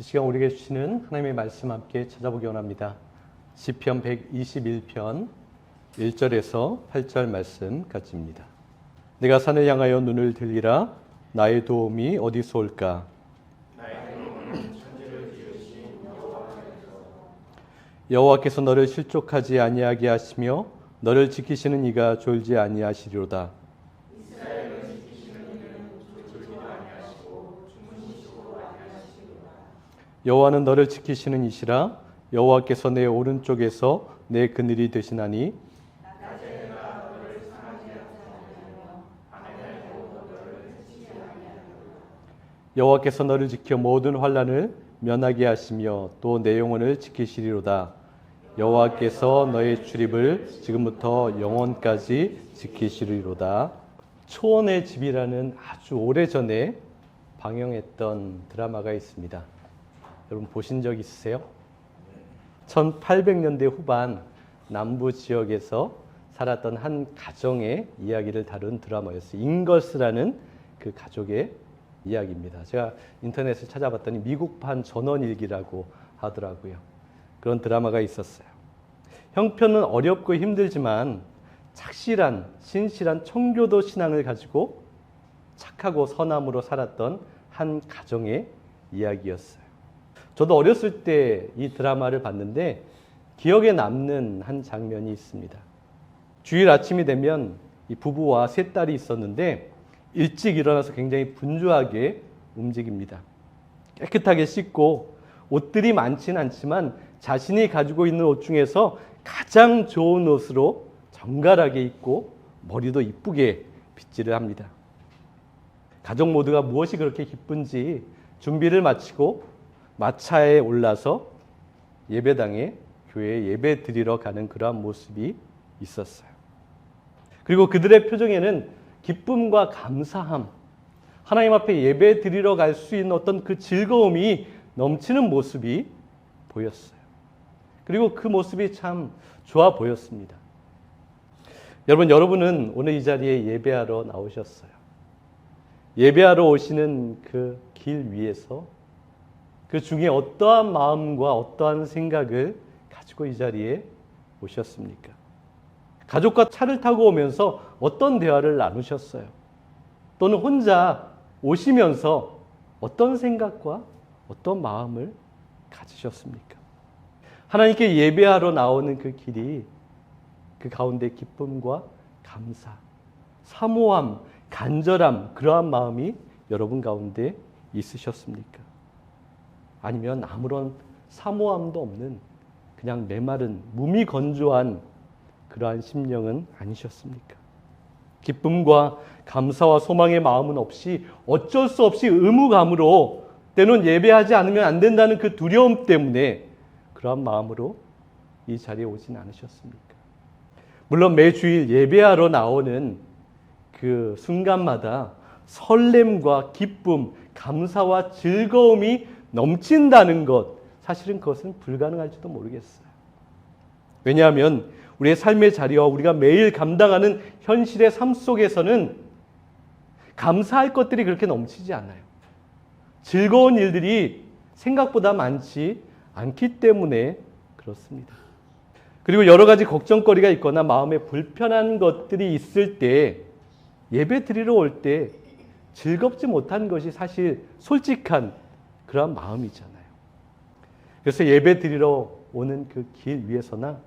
이 시간 우리에게 주시는 하나님의 말씀 함께 찾아보기 원합니다. 시편 121편 1절에서 8절 말씀 같이입니다. 내가 산을 향하여 눈을 들리라. 나의 도움이 어디서 올까? 여호와께서 너를 실족하지 아니하게 하시며 너를 지키시는 이가 졸지 아니하시리로다. 여호와는 너를 지키시는 이시라. 여호와께서 내 오른쪽에서 내 그늘이 되시나니 여호와께서 너를 지켜 모든 환난을 면하게 하시며 또 내 영혼을 지키시리로다. 여호와께서 너의 출입을 지금부터 영원까지 지키시리로다. 초원의 집이라는 아주 오래전에 방영했던 드라마가 있습니다. 여러분 보신 적 있으세요? 1800년대 후반 남부 지역에서 살았던 한 가정의 이야기를 다룬 드라마였어요. 잉걸스라는 그 가족의 이야기입니다. 제가 인터넷을 찾아봤더니 미국판 전원일기라고 하더라고요. 그런 드라마가 있었어요. 형편은 어렵고 힘들지만 착실한 신실한 청교도 신앙을 가지고 착하고 선함으로 살았던 한 가정의 이야기였어요. 저도 어렸을 때 이 드라마를 봤는데 기억에 남는 한 장면이 있습니다. 주일 아침이 되면 이 부부와 세 딸이 있었는데 일찍 일어나서 굉장히 분주하게 움직입니다. 깨끗하게 씻고 옷들이 많지는 않지만 자신이 가지고 있는 옷 중에서 가장 좋은 옷으로 정갈하게 입고 머리도 이쁘게 빗질을 합니다. 가족 모두가 무엇이 그렇게 기쁜지 준비를 마치고 마차에 올라서 예배당에 교회에 예배 드리러 가는 그러한 모습이 있었어요. 그리고 그들의 표정에는 기쁨과 감사함, 하나님 앞에 예배 드리러 갈 수 있는 어떤 그 즐거움이 넘치는 모습이 보였어요. 그리고 그 모습이 참 좋아 보였습니다. 여러분은 오늘 이 자리에 예배하러 나오셨어요. 예배하러 오시는 그 길 위에서 그 중에 어떠한 마음과 어떠한 생각을 가지고 이 자리에 오셨습니까? 가족과 차를 타고 오면서 어떤 대화를 나누셨어요? 또는 혼자 오시면서 어떤 생각과 어떤 마음을 가지셨습니까? 하나님께 예배하러 나오는 그 길이 그 가운데 기쁨과 감사, 사모함, 간절함 그러한 마음이 여러분 가운데 있으셨습니까? 아니면 아무런 사모함도 없는 그냥 메마른 무미건조한 그러한 심령은 아니셨습니까? 기쁨과 감사와 소망의 마음은 없이 어쩔 수 없이 의무감으로 때론 예배하지 않으면 안 된다는 그 두려움 때문에 그러한 마음으로 이 자리에 오진 않으셨습니까? 물론 매주일 예배하러 나오는 그 순간마다 설렘과 기쁨, 감사와 즐거움이 넘친다는 것, 사실은 그것은 불가능할지도 모르겠어요. 왜냐하면 우리의 삶의 자리와 우리가 매일 감당하는 현실의 삶 속에서는 감사할 것들이 그렇게 넘치지 않아요. 즐거운 일들이 생각보다 많지 않기 때문에 그렇습니다. 그리고 여러 가지 걱정거리가 있거나 마음에 불편한 것들이 있을 때 예배 드리러 올 때 즐겁지 못한 것이 사실 솔직한 그런 마음이잖아요. 그래서 예배 드리러 오는 그 길 위에서나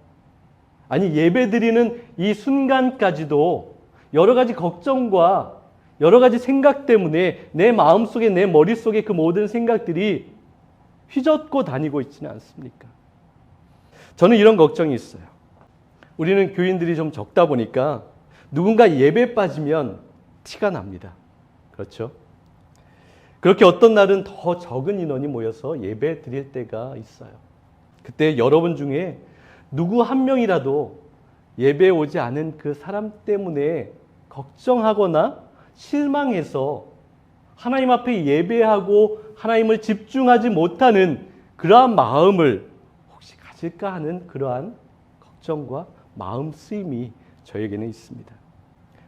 아니 예배 드리는 이 순간까지도 여러 가지 걱정과 여러 가지 생각 때문에 내 마음속에 내 머릿속에 그 모든 생각들이 휘젓고 다니고 있지는 않습니까? 저는 이런 걱정이 있어요. 우리는 교인들이 좀 적다 보니까 누군가 예배 빠지면 티가 납니다. 그렇죠? 그렇게 어떤 날은 더 적은 인원이 모여서 예배 드릴 때가 있어요. 그때 여러분 중에 누구 한 명이라도 예배에 오지 않은 그 사람 때문에 걱정하거나 실망해서 하나님 앞에 예배하고 하나님을 집중하지 못하는 그러한 마음을 혹시 가질까 하는 그러한 걱정과 마음 쓰임이 저에게는 있습니다.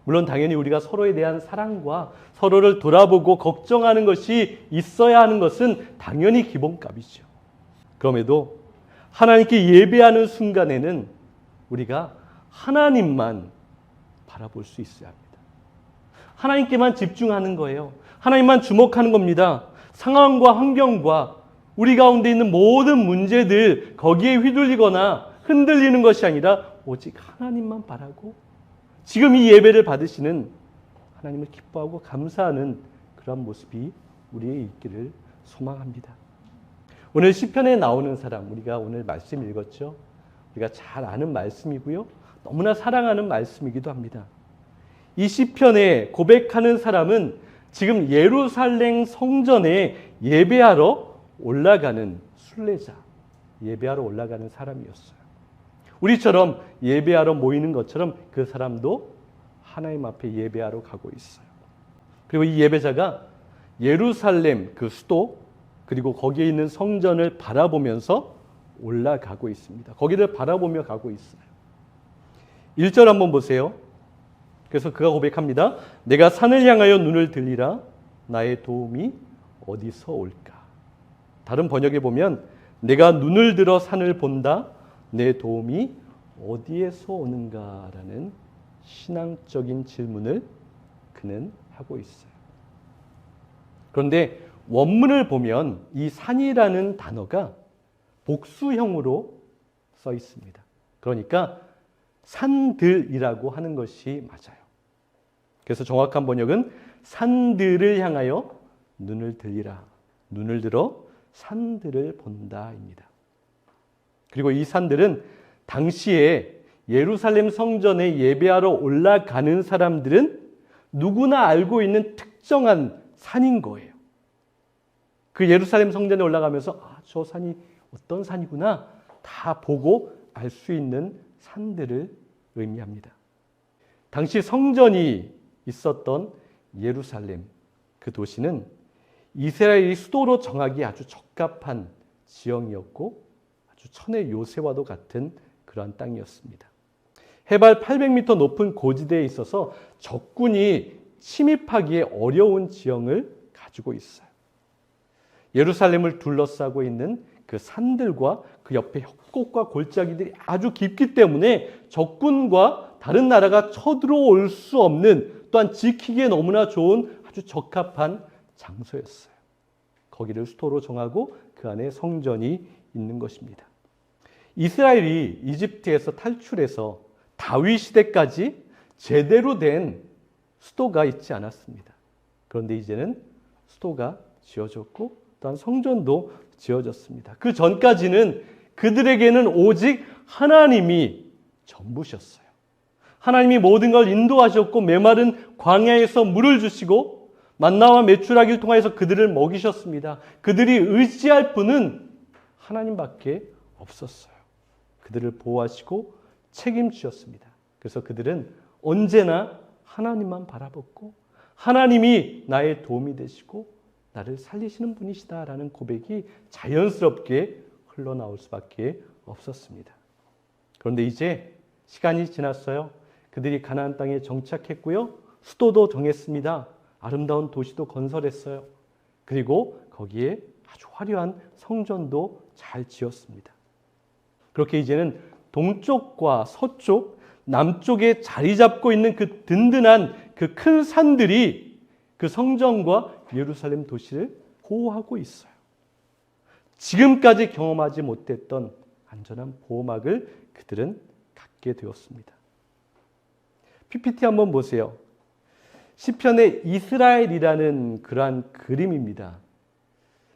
물론 당연히 우리가 서로에 대한 사랑과 서로를 돌아보고 걱정하는 것이 있어야 하는 것은 당연히 기본값이죠. 그럼에도 하나님께 예배하는 순간에는 우리가 하나님만 바라볼 수 있어야 합니다. 하나님께만 집중하는 거예요. 하나님만 주목하는 겁니다. 상황과 환경과 우리 가운데 있는 모든 문제들 거기에 휘둘리거나 흔들리는 것이 아니라 오직 하나님만 바라고 지금 이 예배를 받으시는 하나님을 기뻐하고 감사하는 그런 모습이 우리에 있기를 소망합니다. 오늘 시편에 나오는 사람, 우리가 오늘 말씀 읽었죠. 우리가 잘 아는 말씀이고요. 너무나 사랑하는 말씀이기도 합니다. 이 시편에 고백하는 사람은 지금 예루살렘 성전에 예배하러 올라가는 순례자, 예배하러 올라가는 사람이었어요. 우리처럼 예배하러 모이는 것처럼 그 사람도 하나님 앞에 예배하러 가고 있어요. 그리고 이 예배자가 예루살렘 그 수도 그리고 거기에 있는 성전을 바라보면서 올라가고 있습니다. 거기를 바라보며 가고 있어요. 1절 한번 보세요. 그래서 그가 고백합니다. 내가 산을 향하여 눈을 들리라. 나의 도움이 어디서 올까? 다른 번역에 보면 내가 눈을 들어 산을 본다. 내 도움이 어디에서 오는가라는 신앙적인 질문을 그는 하고 있어요. 그런데 원문을 보면 이 산이라는 단어가 복수형으로 써 있습니다. 그러니까 산들이라고 하는 것이 맞아요. 그래서 정확한 번역은 산들을 향하여 눈을 들리라. 눈을 들어 산들을 본다입니다. 그리고 이 산들은 당시에 예루살렘 성전에 예배하러 올라가는 사람들은 누구나 알고 있는 특정한 산인 거예요. 그 예루살렘 성전에 올라가면서 저 산이 어떤 산이구나 다 보고 알 수 있는 산들을 의미합니다. 당시 성전이 있었던 예루살렘 그 도시는 이스라엘이 수도로 정하기 아주 적합한 지형이었고 아주 천의 요새와도 같은 그러한 땅이었습니다. 해발 800m 높은 고지대에 있어서 적군이 침입하기에 어려운 지형을 가지고 있어요. 예루살렘을 둘러싸고 있는 그 산들과 그 옆에 협곡과 골짜기들이 아주 깊기 때문에 적군과 다른 나라가 쳐들어올 수 없는 또한 지키기에 너무나 좋은 아주 적합한 장소였어요. 거기를 수도로 정하고 그 안에 성전이 있는 것입니다. 이스라엘이 이집트에서 탈출해서 다윗 시대까지 제대로 된 수도가 있지 않았습니다. 그런데 이제는 수도가 지어졌고 또한 성전도 지어졌습니다. 그 전까지는 그들에게는 오직 하나님이 전부셨어요. 하나님이 모든 걸 인도하셨고 메마른 광야에서 물을 주시고 만나와 메추라기를 통해서 그들을 먹이셨습니다. 그들이 의지할 분은 하나님밖에 없었어요. 그들을 보호하시고 책임지셨습니다. 그래서 그들은 언제나 하나님만 바라봤고 하나님이 나의 도움이 되시고 나를 살리시는 분이시다라는 고백이 자연스럽게 흘러나올 수밖에 없었습니다. 그런데 이제 시간이 지났어요. 그들이 가나안 땅에 정착했고요. 수도도 정했습니다. 아름다운 도시도 건설했어요. 그리고 거기에 아주 화려한 성전도 잘 지었습니다. 그렇게 이제는 동쪽과 서쪽, 남쪽에 자리 잡고 있는 그 든든한 그 큰 산들이 그 성전과 예루살렘 도시를 보호하고 있어요. 지금까지 경험하지 못했던 안전한 보호막을 그들은 갖게 되었습니다. PPT 한번 보세요. 시편의 이스라엘이라는 그러한 그림입니다.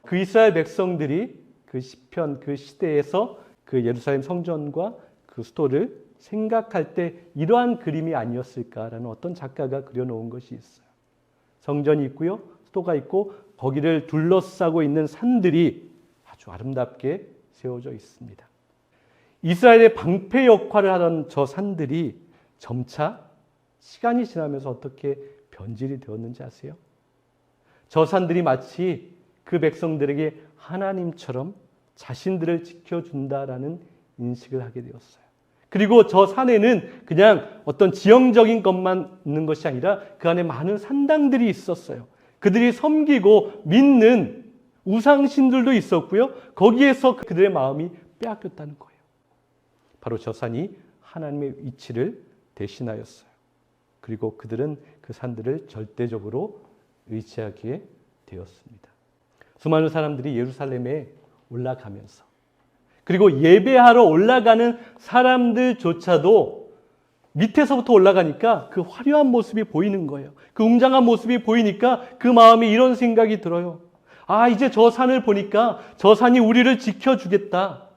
그 이스라엘 백성들이 그 시편 그 시대에서 그 예루살렘 성전과 그 수도를 생각할 때 이러한 그림이 아니었을까라는 어떤 작가가 그려놓은 것이 있어요. 성전이 있고요. 수도가 있고 거기를 둘러싸고 있는 산들이 아주 아름답게 세워져 있습니다. 이스라엘의 방패 역할을 하던 저 산들이 점차 시간이 지나면서 어떻게 변질이 되었는지 아세요? 저 산들이 마치 그 백성들에게 하나님처럼 자신들을 지켜준다라는 인식을 하게 되었어요. 그리고 저 산에는 그냥 어떤 지형적인 것만 있는 것이 아니라 그 안에 많은 산당들이 있었어요. 그들이 섬기고 믿는 우상신들도 있었고요. 거기에서 그들의 마음이 빼앗겼다는 거예요. 바로 저 산이 하나님의 위치를 대신하였어요. 그리고 그들은 그 산들을 절대적으로 의지하게 되었습니다. 수많은 사람들이 예루살렘에 올라가면서 그리고 예배하러 올라가는 사람들조차도 밑에서부터 올라가니까 그 화려한 모습이 보이는 거예요. 그 웅장한 모습이 보이니까 그 마음에 이런 생각이 들어요. 아, 이제 저 산을 보니까 저 산이 우리를 지켜주겠다.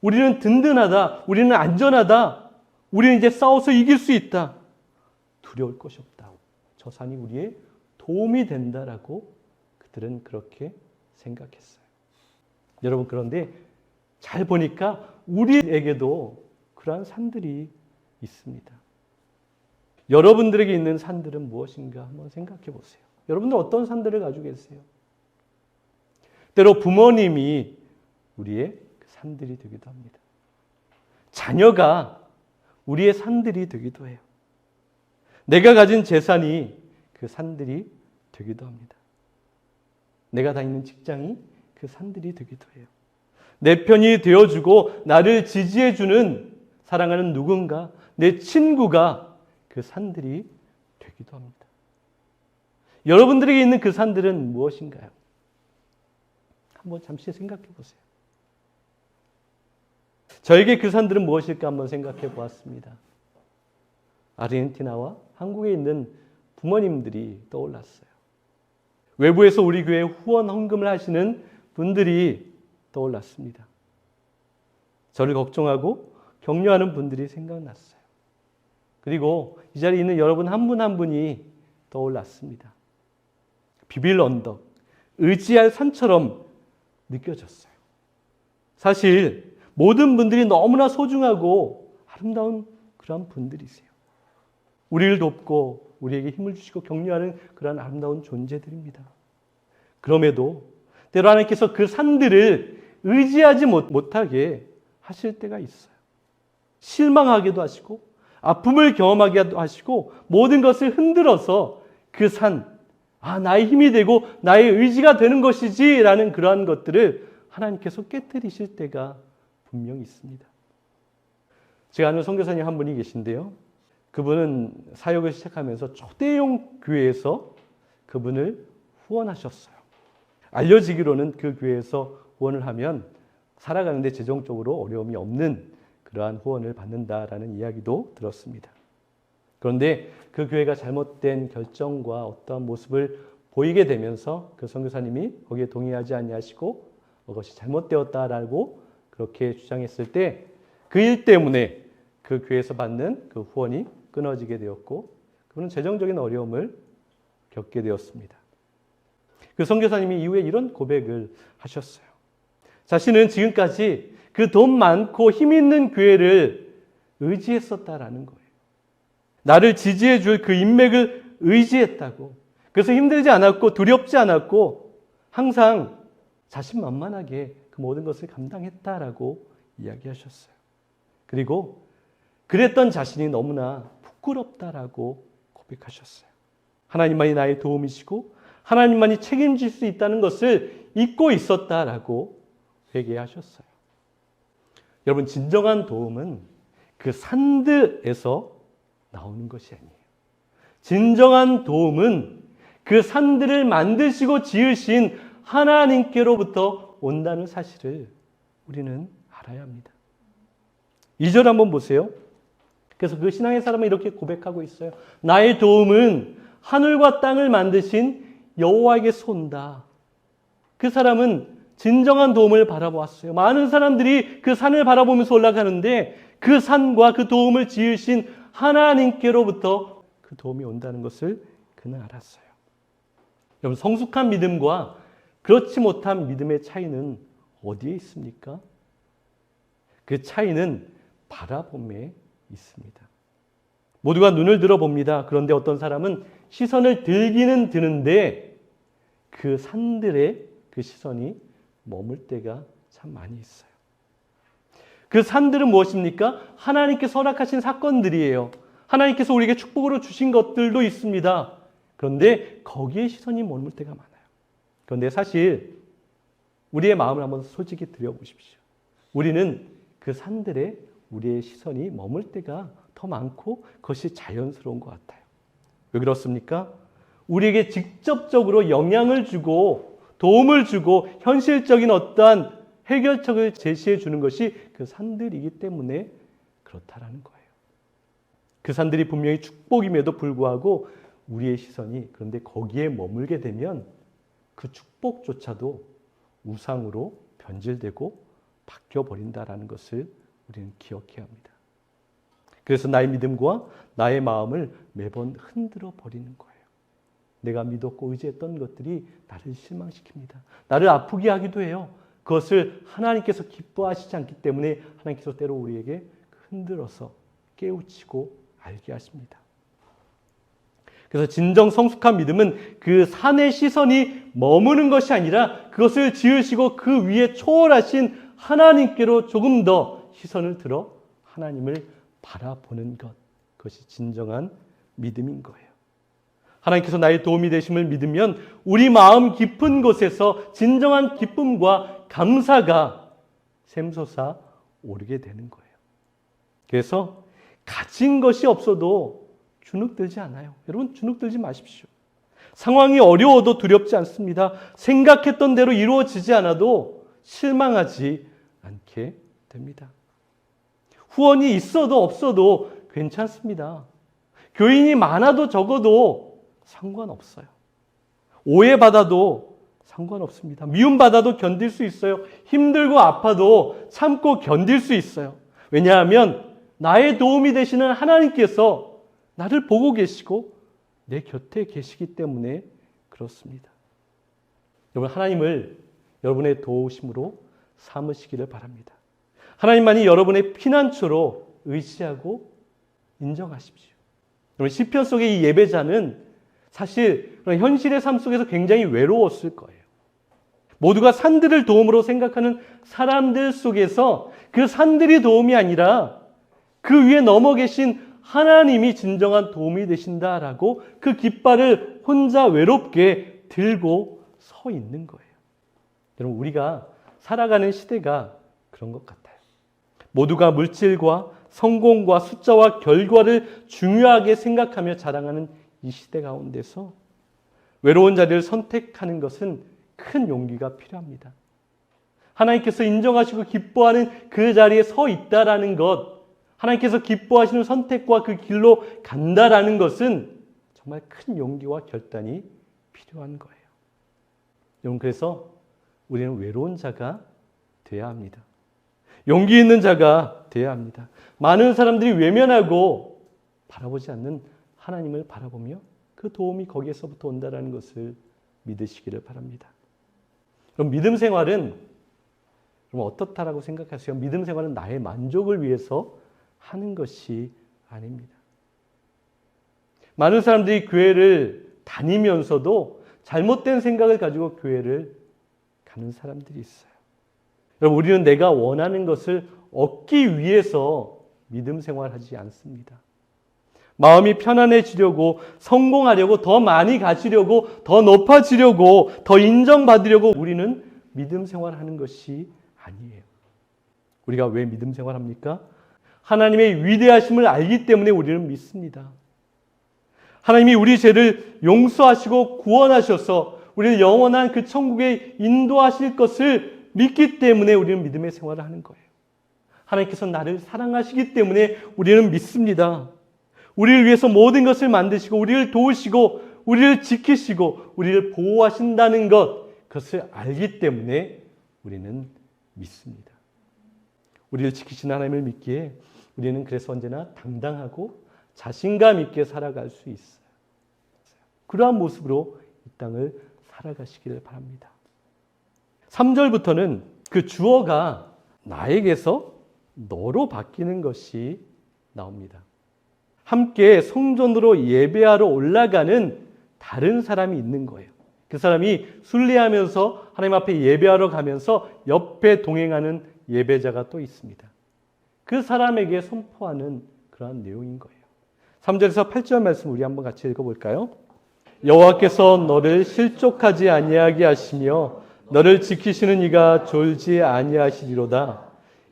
우리는 든든하다. 우리는 안전하다. 우리는 이제 싸워서 이길 수 있다. 두려울 것이 없다. 저 산이 우리의 도움이 된다라고 그들은 그렇게 생각했어요. 여러분, 그런데 잘 보니까 우리에게도 그러한 산들이 있습니다. 여러분들에게 있는 산들은 무엇인가 한번 생각해 보세요. 여러분들 어떤 산들을 가지고 계세요? 때로 부모님이 우리의 산들이 되기도 합니다. 자녀가 우리의 산들이 되기도 해요. 내가 가진 재산이 그 산들이 되기도 합니다. 내가 다니는 직장이 그 산들이 되기도 해요. 내 편이 되어주고 나를 지지해주는 사랑하는 누군가, 내 친구가 그 산들이 되기도 합니다. 여러분들에게 있는 그 산들은 무엇인가요? 한번 잠시 생각해 보세요. 저에게 그 산들은 무엇일까 한번 생각해 보았습니다. 아르헨티나와 한국에 있는 부모님들이 떠올랐어요. 외부에서 우리 교회에 후원 헌금을 하시는 분들이 떠올랐습니다. 저를 걱정하고 격려하는 분들이 생각났어요. 그리고 이 자리에 있는 여러분 한 분 한 분이 떠올랐습니다. 비빌 언덕, 의지할 산처럼 느껴졌어요. 사실 모든 분들이 너무나 소중하고 아름다운 그런 분들이세요. 우리를 돕고 우리에게 힘을 주시고 격려하는 그런 아름다운 존재들입니다. 그럼에도 때로 하나님께서 그 산들을 의지하지 못하게 하실 때가 있어요. 실망하게도 하시고 아픔을 경험하게도 하시고 모든 것을 흔들어서 그 산, 나의 힘이 되고 나의 의지가 되는 것이지 라는 그러한 것들을 하나님께서 깨뜨리실 때가 분명히 있습니다. 제가 아는 선교사님 한 분이 계신데요. 그분은 사역을 시작하면서 초대형 교회에서 그분을 후원하셨어요. 알려지기로는 그 교회에서 후원을 하면 살아가는데 재정적으로 어려움이 없는 그러한 후원을 받는다라는 이야기도 들었습니다. 그런데 그 교회가 잘못된 결정과 어떠한 모습을 보이게 되면서 그 선교사님이 거기에 동의하지 아니하시고 그것이 잘못되었다라고 그렇게 주장했을 때 그 일 때문에 그 교회에서 받는 그 후원이 끊어지게 되었고 그분은 재정적인 어려움을 겪게 되었습니다. 그 선교사님이 이후에 이런 고백을 하셨어요. 자신은 지금까지 그 돈 많고 힘 있는 교회를 의지했었다라는 거예요. 나를 지지해 줄 그 인맥을 의지했다고. 그래서 힘들지 않았고 두렵지 않았고 항상 자신만만하게 그 모든 것을 감당했다라고 이야기하셨어요. 그리고 그랬던 자신이 너무나 부끄럽다라고 고백하셨어요. 하나님만이 나의 도움이시고 하나님만이 책임질 수 있다는 것을 잊고 있었다라고 회개하셨어요. 여러분, 진정한 도움은 그 산들에서 나오는 것이 아니에요. 진정한 도움은 그 산들을 만드시고 지으신 하나님께로부터 온다는 사실을 우리는 알아야 합니다. 2절 한번 보세요. 그래서 그 신앙의 사람은 이렇게 고백하고 있어요. 나의 도움은 하늘과 땅을 만드신 여호와에게서 온다. 그 사람은 진정한 도움을 바라보았어요. 많은 사람들이 그 산을 바라보면서 올라가는데 그 산과 그 도움을 지으신 하나님께로부터 그 도움이 온다는 것을 그는 알았어요. 여러분, 성숙한 믿음과 그렇지 못한 믿음의 차이는 어디에 있습니까? 그 차이는 바라봄에 있습니다. 모두가 눈을 들어봅니다. 그런데 어떤 사람은 시선을 들기는 드는데 그 산들에 그 시선이 머물 때가 참 많이 있어요. 그 산들은 무엇입니까? 하나님께서 허락하신 사건들이에요. 하나님께서 우리에게 축복으로 주신 것들도 있습니다. 그런데 거기에 시선이 머물 때가 많아요. 그런데 사실 우리의 마음을 한번 솔직히 들여보십시오. 우리는 그 산들에 우리의 시선이 머물 때가 더 많고 그것이 자연스러운 것 같아요. 왜 그렇습니까? 우리에게 직접적으로 영향을 주고 도움을 주고 현실적인 어떠한 해결책을 제시해 주는 것이 그 산들이기 때문에 그렇다라는 거예요. 그 산들이 분명히 축복임에도 불구하고 우리의 시선이 그런데 거기에 머물게 되면 그 축복조차도 우상으로 변질되고 바뀌어버린다라는 것을 우리는 기억해야 합니다. 그래서 나의 믿음과 나의 마음을 매번 흔들어 버리는 거예요. 내가 믿었고 의지했던 것들이 나를 실망시킵니다. 나를 아프게 하기도 해요. 그것을 하나님께서 기뻐하시지 않기 때문에 하나님께서 때로 우리에게 흔들어서 깨우치고 알게 하십니다. 그래서 진정 성숙한 믿음은 그 산의 시선이 머무는 것이 아니라 그것을 지으시고 그 위에 초월하신 하나님께로 조금 더 시선을 들어 하나님을 바라보는 것. 그것이 진정한 믿음인 거예요. 하나님께서 나의 도움이 되심을 믿으면 우리 마음 깊은 곳에서 진정한 기쁨과 감사가 샘솟아 오르게 되는 거예요. 그래서 가진 것이 없어도 주눅들지 않아요. 여러분 주눅들지 마십시오. 상황이 어려워도 두렵지 않습니다. 생각했던 대로 이루어지지 않아도 실망하지 않게 됩니다. 후원이 있어도 없어도 괜찮습니다. 교인이 많아도 적어도 상관없어요. 오해받아도 상관없습니다. 미움받아도 견딜 수 있어요. 힘들고 아파도 참고 견딜 수 있어요. 왜냐하면 나의 도움이 되시는 하나님께서 나를 보고 계시고 내 곁에 계시기 때문에 그렇습니다. 여러분 하나님을 여러분의 도우심으로 삼으시기를 바랍니다. 하나님만이 여러분의 피난처로 의지하고 인정하십시오. 여러분 시편 속의 이 예배자는 사실 현실의 삶 속에서 굉장히 외로웠을 거예요. 모두가 산들을 도움으로 생각하는 사람들 속에서 그 산들이 도움이 아니라 그 위에 넘어 계신 하나님이 진정한 도움이 되신다라고 그 깃발을 혼자 외롭게 들고 서 있는 거예요. 여러분 우리가 살아가는 시대가 그런 것 같아요. 모두가 물질과 성공과 숫자와 결과를 중요하게 생각하며 자랑하는 이 시대 가운데서 외로운 자리를 선택하는 것은 큰 용기가 필요합니다. 하나님께서 인정하시고 기뻐하는 그 자리에 서 있다라는 것, 하나님께서 기뻐하시는 선택과 그 길로 간다라는 것은 정말 큰 용기와 결단이 필요한 거예요. 여러분 그래서 우리는 외로운 자가 되어야 합니다. 용기 있는 자가 되어야 합니다. 많은 사람들이 외면하고 바라보지 않는 하나님을 바라보며 그 도움이 거기에서부터 온다는 것을 믿으시기를 바랍니다. 그럼 믿음 생활은 그럼 어떻다라고 생각하세요? 믿음 생활은 나의 만족을 위해서 하는 것이 아닙니다. 많은 사람들이 교회를 다니면서도 잘못된 생각을 가지고 교회를 가는 사람들이 있어요. 여러분 우리는 내가 원하는 것을 얻기 위해서 믿음 생활하지 않습니다. 마음이 편안해지려고 성공하려고 더 많이 가지려고 더 높아지려고 더 인정받으려고 우리는 믿음 생활하는 것이 아니에요. 우리가 왜 믿음 생활합니까? 하나님의 위대하심을 알기 때문에 우리는 믿습니다. 하나님이 우리 죄를 용서하시고 구원하셔서 우리를 영원한 그 천국에 인도하실 것을 믿기 때문에 우리는 믿음의 생활을 하는 거예요. 하나님께서 나를 사랑하시기 때문에 우리는 믿습니다. 우리를 위해서 모든 것을 만드시고 우리를 도우시고 우리를 지키시고 우리를 보호하신다는 것, 그것을 알기 때문에 우리는 믿습니다. 우리를 지키시는 하나님을 믿기에 우리는 그래서 언제나 당당하고 자신감 있게 살아갈 수 있어요. 그러한 모습으로 이 땅을 살아가시기를 바랍니다. 3절부터는 그 주어가 나에게서 너로 바뀌는 것이 나옵니다. 함께 성전으로 예배하러 올라가는 다른 사람이 있는 거예요. 그 사람이 순례하면서 하나님 앞에 예배하러 가면서 옆에 동행하는 예배자가 또 있습니다. 그 사람에게 선포하는 그러한 내용인 거예요. 3절에서 8절 말씀 우리 한번 같이 읽어볼까요? 여호와께서 너를 실족하지 아니하게 하시며 너를 지키시는 이가 졸지 아니하시리로다.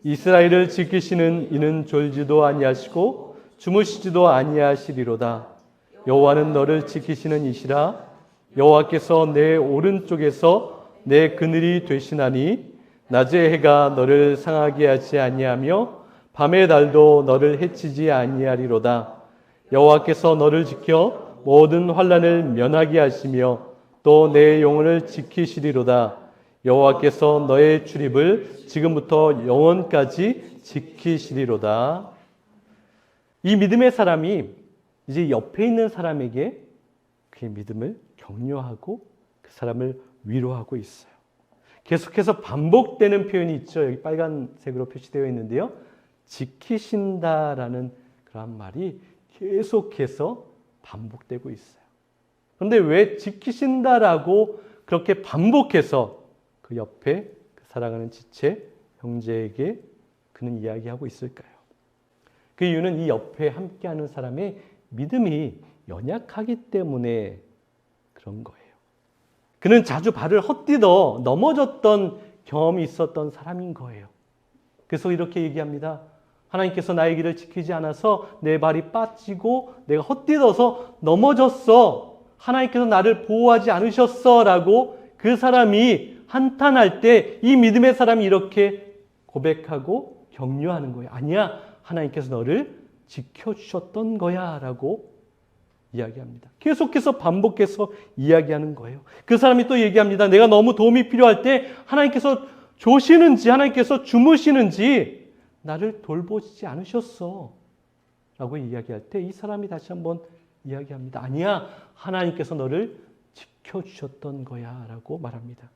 이스라엘을 지키시는 이는 졸지도 아니하시고 주무시지도 아니하시리로다. 여호와는 너를 지키시는 이시라. 여호와께서 내 오른쪽에서 내 그늘이 되시나니 낮의 해가 너를 상하게 하지 아니하며 밤의 달도 너를 해치지 아니하리로다. 여호와께서 너를 지켜 모든 환난을 면하게 하시며 또 내 영혼을 지키시리로다. 여호와께서 너의 출입을 지금부터 영원까지 지키시리로다. 이 믿음의 사람이 이제 옆에 있는 사람에게 그의 믿음을 격려하고 그 사람을 위로하고 있어요. 계속해서 반복되는 표현이 있죠. 여기 빨간색으로 표시되어 있는데요. 지키신다라는 그런 말이 계속해서 반복되고 있어요. 그런데 왜 지키신다라고 그렇게 반복해서 그 옆에 그 사랑하는 지체 형제에게 그는 이야기하고 있을까요? 그 이유는 이 옆에 함께하는 사람의 믿음이 연약하기 때문에 그런 거예요. 그는 자주 발을 헛디뎌 넘어졌던 경험이 있었던 사람인 거예요. 그래서 이렇게 얘기합니다. 하나님께서 나의 길을 지키지 않아서 내 발이 빠지고 내가 헛디뎌서 넘어졌어. 하나님께서 나를 보호하지 않으셨어. 라고 그 사람이 한탄할 때 이 믿음의 사람이 이렇게 고백하고 격려하는 거예요. 아니야, 하나님께서 너를 지켜주셨던 거야 라고 이야기합니다. 계속해서 반복해서 이야기하는 거예요. 그 사람이 또 얘기합니다. 내가 너무 도움이 필요할 때 하나님께서 조시는지 하나님께서 주무시는지 나를 돌보시지 않으셨어 라고 이야기할 때 이 사람이 다시 한번 이야기합니다. 아니야, 하나님께서 너를 지켜주셨던 거야 라고 말합니다.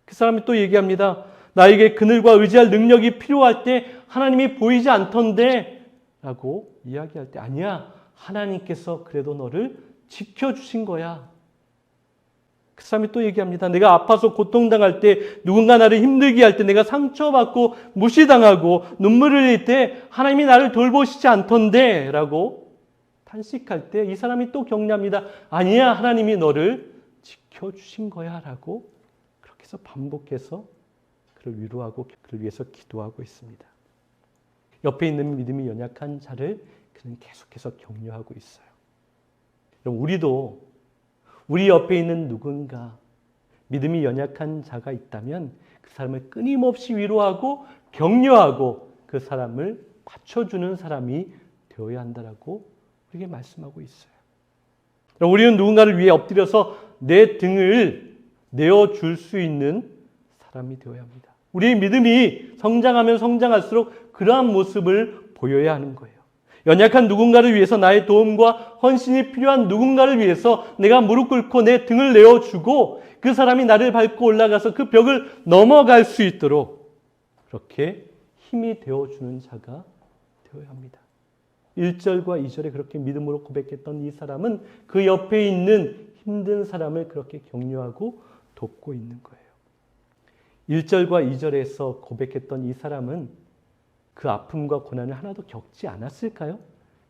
그 사람이 또 얘기합니다. 나에게 그늘과 의지할 능력이 필요할 때 하나님이 보이지 않던데 라고 이야기할 때 아니야, 하나님께서 그래도 너를 지켜주신 거야. 그 사람이 또 얘기합니다. 내가 아파서 고통당할 때, 누군가 나를 힘들게 할 때, 내가 상처받고 무시당하고 눈물을 흘릴 때 하나님이 나를 돌보시지 않던데 라고 탄식할 때 이 사람이 또 격려합니다. 아니야, 하나님이 너를 지켜주신 거야 라고 그렇게 해서 반복해서 그를 위로하고 그를 위해서 기도하고 있습니다. 옆에 있는 믿음이 연약한 자를 그는 계속해서 격려하고 있어요. 그럼 우리도 우리 옆에 있는 누군가 믿음이 연약한 자가 있다면 그 사람을 끊임없이 위로하고 격려하고 그 사람을 받쳐주는 사람이 되어야 한다라고 우리에게 말씀하고 있어요. 우리는 누군가를 위해 엎드려서 내 등을 내어줄 수 있는 사람이 되어야 합니다. 우리의 믿음이 성장하면 성장할수록 그러한 모습을 보여야 하는 거예요. 연약한 누군가를 위해서 나의 도움과 헌신이 필요한 누군가를 위해서 내가 무릎 꿇고 내 등을 내어주고 그 사람이 나를 밟고 올라가서 그 벽을 넘어갈 수 있도록 그렇게 힘이 되어주는 자가 되어야 합니다. 1절과 2절에 그렇게 믿음으로 고백했던 이 사람은 그 옆에 있는 힘든 사람을 그렇게 격려하고 돕고 있는 거예요. 1절과 2절에서 고백했던 이 사람은 그 아픔과 고난을 하나도 겪지 않았을까요?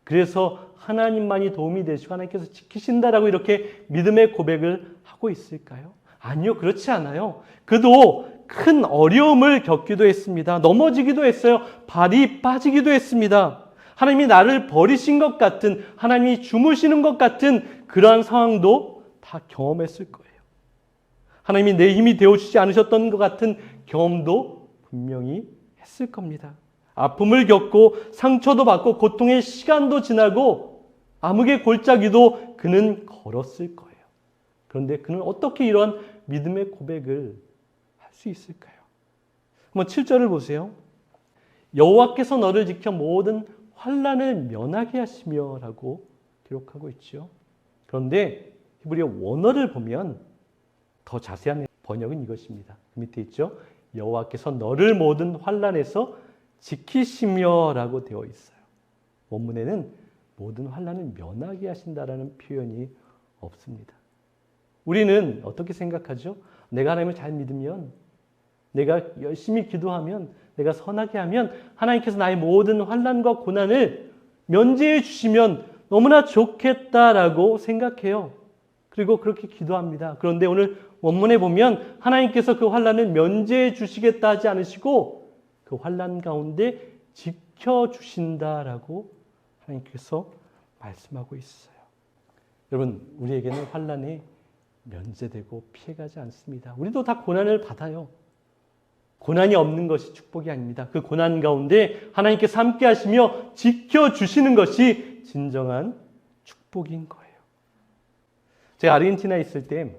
그래서 하나님만이 도움이 되시고 하나님께서 지키신다라고 이렇게 믿음의 고백을 하고 있을까요? 아니요, 그렇지 않아요. 그도 큰 어려움을 겪기도 했습니다. 넘어지기도 했어요. 발이 빠지기도 했습니다. 하나님이 나를 버리신 것 같은, 하나님이 주무시는 것 같은 그러한 상황도 다 경험했을 거예요. 하나님이 내 힘이 되어주지 않으셨던 것 같은 경험도 분명히 했을 겁니다. 아픔을 겪고 상처도 받고 고통의 시간도 지나고 암흑의 골짜기도 그는 걸었을 거예요. 그런데 그는 어떻게 이런 믿음의 고백을 할 수 있을까요? 한번 7절을 보세요. 여호와께서 너를 지켜 모든 환난을 면하게 하시며 라고 기록하고 있죠. 그런데 히브리어 원어를 보면 더 자세한 번역은 이것입니다. 그 밑에 있죠. 여호와께서 너를 모든 환난에서 지키시며 라고 되어 있어요. 원문에는 모든 환난을 면하게 하신다라는 표현이 없습니다. 우리는 어떻게 생각하죠? 내가 하나님을 잘 믿으면 내가 열심히 기도하면, 내가 선하게 하면 하나님께서 나의 모든 환난과 고난을 면제해 주시면 너무나 좋겠다라고 생각해요. 그리고 그렇게 기도합니다. 그런데 오늘 원문에 보면 하나님께서 그 환난을 면제해 주시겠다 하지 않으시고 그 환난 가운데 지켜주신다라고 하나님께서 말씀하고 있어요. 여러분, 우리에게는 환난이 면제되고 피해가지 않습니다. 우리도 다 고난을 받아요. 고난이 없는 것이 축복이 아닙니다. 그 고난 가운데 하나님께서 함께 하시며 지켜주시는 것이 진정한 축복인 거예요. 제가 아르헨티나에 있을 때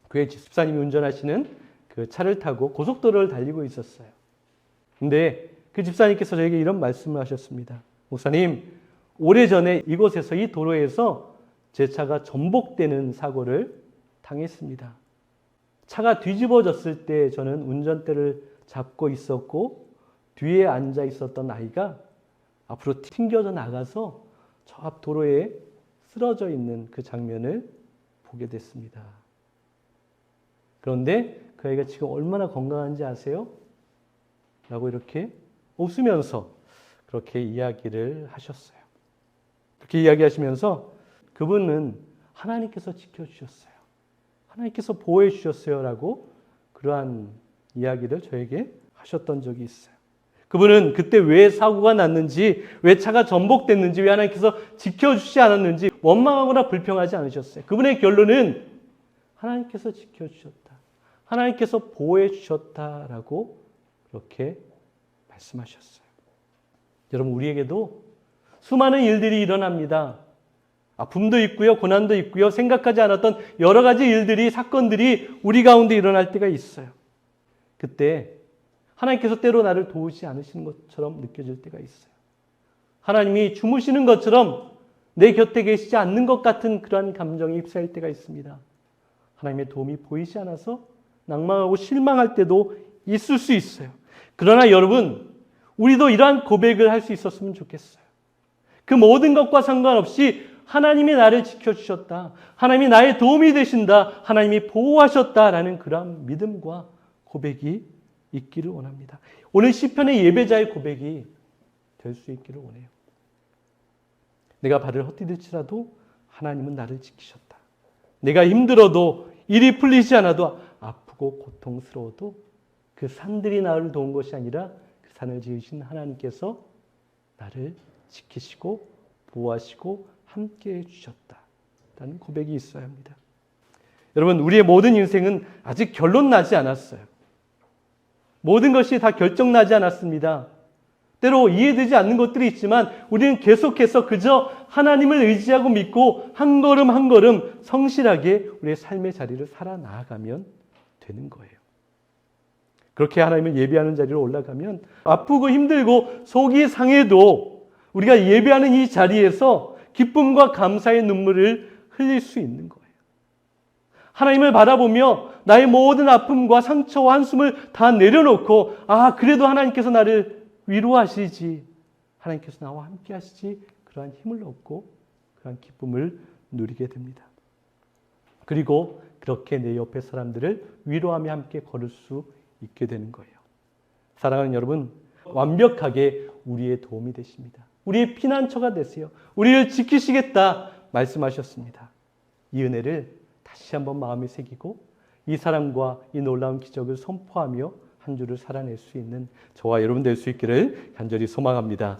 교회 집사님이 운전하시는 그 차를 타고 고속도로를 달리고 있었어요. 근데 그 집사님께서 저에게 이런 말씀을 하셨습니다. 목사님, 오래전에 이곳에서, 이 도로에서 제 차가 전복되는 사고를 당했습니다. 차가 뒤집어졌을 때 저는 운전대를 잡고 있었고 뒤에 앉아 있었던 아이가 앞으로 튕겨져 나가서 저 앞 도로에 쓰러져 있는 그 장면을 보게 됐습니다. 그런데 그 아이가 지금 얼마나 건강한지 아세요? 라고 이렇게 웃으면서 그렇게 이야기를 하셨어요. 그렇게 이야기하시면서 그분은 하나님께서 지켜주셨어요. 하나님께서 보호해 주셨어요. 라고 그러한 이야기를 저에게 하셨던 적이 있어요. 그분은 그때 왜 사고가 났는지, 왜 차가 전복됐는지, 왜 하나님께서 지켜주지 않았는지 원망하거나 불평하지 않으셨어요. 그분의 결론은 하나님께서 지켜주셨다. 하나님께서 보호해 주셨다라고 그렇게 말씀하셨어요. 여러분, 우리에게도 수많은 일들이 일어납니다. 아픔도 있고요, 고난도 있고요, 생각하지 않았던 여러 가지 일들이, 사건들이 우리 가운데 일어날 때가 있어요. 그때 하나님께서 때로 나를 도우지 않으시는 것처럼 느껴질 때가 있어요. 하나님이 주무시는 것처럼 내 곁에 계시지 않는 것 같은 그러한 감정이 휩싸일 때가 있습니다. 하나님의 도움이 보이지 않아서 낭망하고 실망할 때도 있을 수 있어요. 그러나 여러분, 우리도 이러한 고백을 할 수 있었으면 좋겠어요. 그 모든 것과 상관없이 하나님이 나를 지켜주셨다. 하나님이 나의 도움이 되신다. 하나님이 보호하셨다라는 그러한 믿음과 고백이 있기를 원합니다. 오늘 시편의 예배자의 고백이 될 수 있기를 원해요. 내가 발을 헛디딜지라도 하나님은 나를 지키셨다. 내가 힘들어도, 일이 풀리지 않아도, 아프고 고통스러워도 그 산들이 나를 도운 것이 아니라 그 산을 지으신 하나님께서 나를 지키시고 보호하시고 함께해 주셨다라는 고백이 있어야 합니다. 여러분, 우리의 모든 인생은 아직 결론 나지 않았어요. 모든 것이 다 결정나지 않았습니다. 때로 이해되지 않는 것들이 있지만 우리는 계속해서 그저 하나님을 의지하고 믿고 한 걸음 한 걸음 성실하게 우리의 삶의 자리를 살아나가면 되는 거예요. 그렇게 하나님을 예배하는 자리로 올라가면 아프고 힘들고 속이 상해도 우리가 예배하는 이 자리에서 기쁨과 감사의 눈물을 흘릴 수 있는 거예요. 하나님을 바라보며 나의 모든 아픔과 상처와 한숨을 다 내려놓고, 아, 그래도 하나님께서 나를 위로하시지, 하나님께서 나와 함께 하시지, 그러한 힘을 얻고 그러한 기쁨을 누리게 됩니다. 그리고 그렇게 내 옆에 사람들을 위로하며 함께 걸을 수 있게 되는 거예요. 사랑하는 여러분, 완벽하게 우리의 도움이 되십니다. 우리의 피난처가 되세요. 우리를 지키시겠다 말씀하셨습니다. 이 은혜를 다시 한번 마음에 새기고 이 사랑과 이 놀라운 기적을 선포하며 한 주를 살아낼 수 있는 저와 여러분 될 수 있기를 간절히 소망합니다.